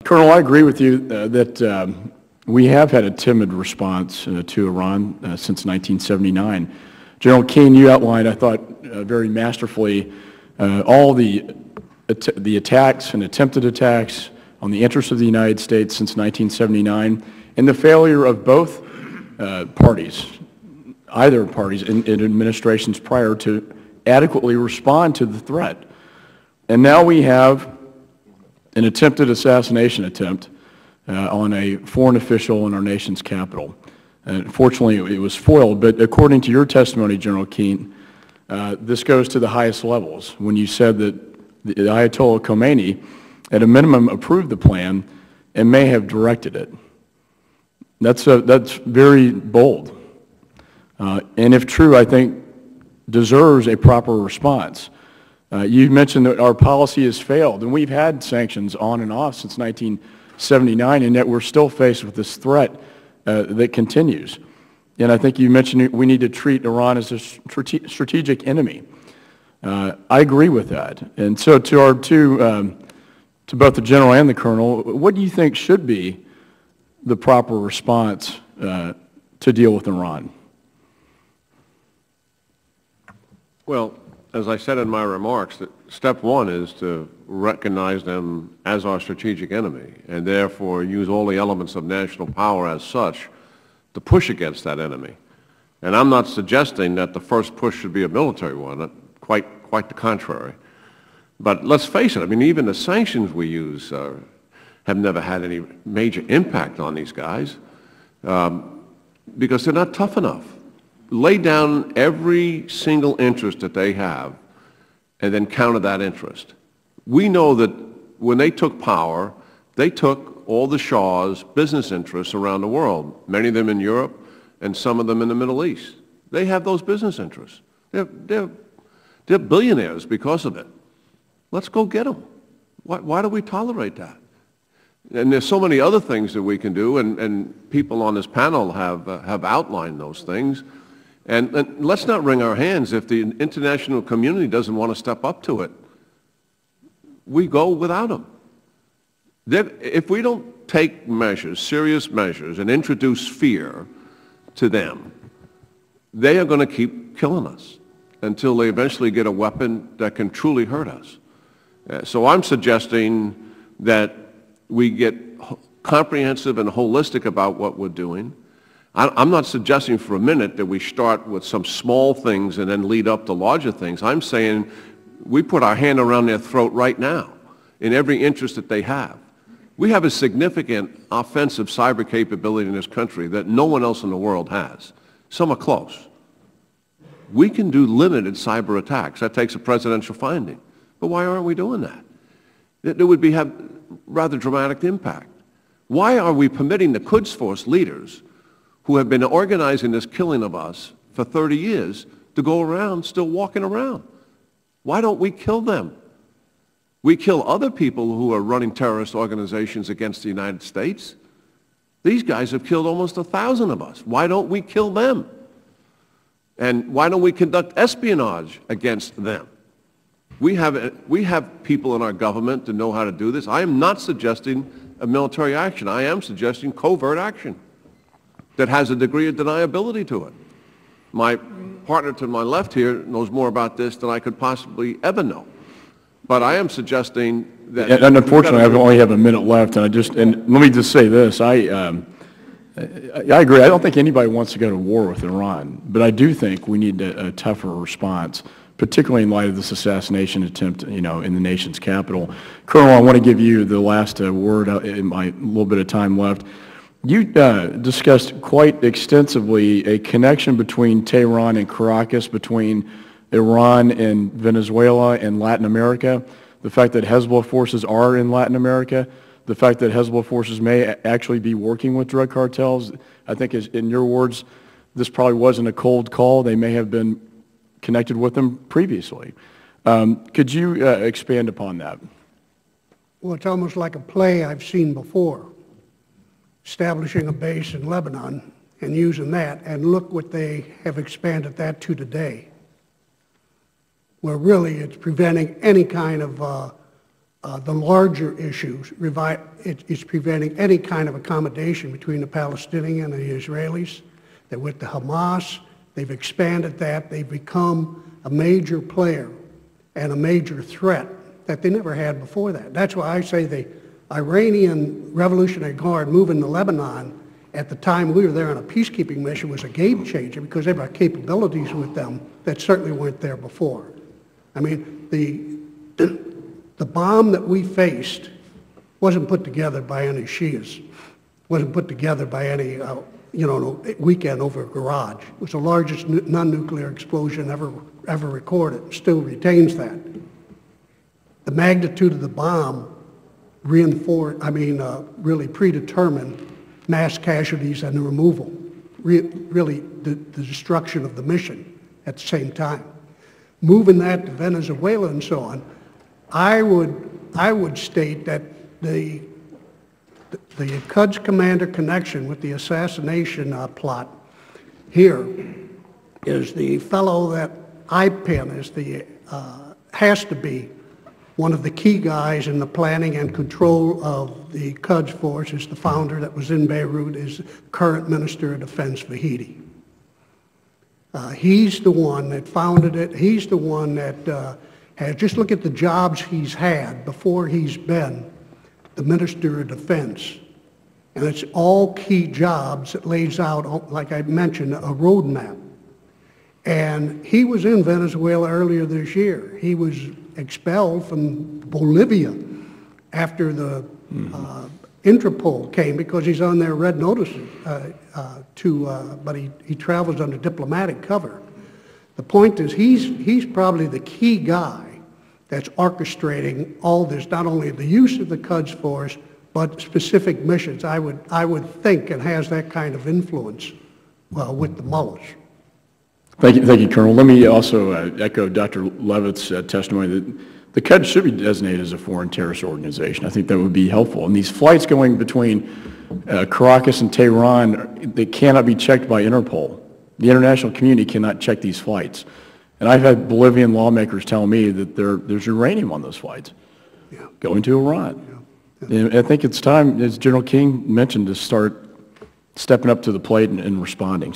Colonel, I agree with you that we have had a timid response to Iran since 1979. General Keane, you outlined, I thought, very masterfully all the attacks and attempted attacks on the interests of the United States since 1979, and the failure of both parties, either parties in administrations prior, to adequately respond to the threat. And now we have an attempted assassination attempt on a foreign official in our nation's capital. Fortunately, it was foiled, but according to your testimony, General Keane, this goes to the highest levels when you said that the Ayatollah Khomeini, at a minimum, approved the plan and may have directed it. That's very bold. And if true, I think deserves a proper response. You mentioned that our policy has failed, and we've had sanctions on and off since 1979, and yet we're still faced with this threat that continues. And I think you mentioned we need to treat Iran as a strategic enemy. I agree with that. And so to both the General and the Colonel, what do you think should be the proper response to deal with Iran? Well, as I said in my remarks, that step one is to recognize them as our strategic enemy and therefore use all the elements of national power as such to push against that enemy. And I'm not suggesting that the first push should be a military one, quite the contrary. But let's face it, I mean, even the sanctions we use have never had any major impact on these guys because they're not tough enough. Lay down every single interest that they have and then counter that interest. We know that when they took power, they took all the Shah's business interests around the world, many of them in Europe and some of them in the Middle East. They have those business interests. They're billionaires because of it. Let's go get them. Why do we tolerate that? And there's so many other things that we can do, and people on this panel have outlined those things. And let's not wring our hands if the international community doesn't want to step up to it. We go without them. If we don't take measures, serious measures, and introduce fear to them, they are going to keep killing us until they eventually get a weapon that can truly hurt us. So I'm suggesting that we get comprehensive and holistic about what we're doing. I'm not suggesting for a minute that we start with some small things and then lead up to larger things. I'm saying we put our hand around their throat right now in every interest that they have. We have a significant offensive cyber capability in this country that no one else in the world has. Some are close. We can do limited cyber attacks. That takes a presidential finding. But why aren't we doing that? It would have rather dramatic impact. Why are we permitting the Quds Force leaders who have been organizing this killing of us for 30 years to go around still walking around? Why don't we kill them? We kill other people who are running terrorist organizations against the United States. These guys have killed almost 1,000 of us. Why don't we kill them? And why don't we conduct espionage against them? We have people in our government that know how to do this. I am not suggesting a military action. I am suggesting covert action that has a degree of deniability to it. My partner to my left here knows more about this than I could possibly ever know. But I am suggesting that... And unfortunately, I only have a minute left, and let me just say this. I agree. I don't think anybody wants to go to war with Iran, but I do think we need a tougher response, particularly in light of this assassination attempt, in the nation's capital. Colonel, I want to give you the last word in my little bit of time left. You discussed quite extensively a connection between Tehran and Caracas, between Iran and Venezuela and Latin America, the fact that Hezbollah forces are in Latin America, the fact that Hezbollah forces may actually be working with drug cartels. I think, in your words, this probably wasn't a cold call. They may have been connected with them previously. Could you expand upon that? Well, it's almost like a play I've seen before. Establishing a base in Lebanon and using that, and look what they have expanded that to today, where really it's preventing any kind of The larger issues, it's preventing any kind of accommodation between the Palestinians and the Israelis. They're with the Hamas. They've expanded that. They've become a major player and a major threat that they never had before that. That's why I say the Iranian Revolutionary Guard moving to Lebanon at the time we were there on a peacekeeping mission was a game changer because they brought capabilities with them that certainly weren't there before. I mean, the bomb that we faced wasn't put together by any Shias, wasn't put together by any, weekend over a garage. It was the largest non-nuclear explosion ever recorded, still retains that. The magnitude of the bomb really predetermined mass casualties and the removal, really the destruction of the mission at the same time. Moving that to Venezuela and so on, I would state that the Quds commander connection with the assassination plot here is the fellow that I pin as has to be one of the key guys in the planning and control of the Quds force. Is the founder that was in Beirut, is current Minister of Defense Vahidi. He's the one that founded it. He's the one that just look at the jobs he's had before he's been the Minister of Defense. And it's all key jobs that lays out, like I mentioned, a roadmap. And he was in Venezuela earlier this year. He was expelled from Bolivia after the Interpol came because he's on their red notices, but he travels under diplomatic cover. The point is he's probably the key guy that's orchestrating all this, not only the use of the Quds force, but specific missions, I would think, and has that kind of influence with the mullahs. Thank you, Colonel. Let me also echo Dr. Levitt's testimony that the Quds should be designated as a foreign terrorist organization. I think that would be helpful. And these flights going between Caracas and Tehran, they cannot be checked by Interpol. The international community cannot check these flights. And I've had Bolivian lawmakers tell me that there's uranium on those flights going to Iran. And I think it's time, as General King mentioned, to start stepping up to the plate and responding.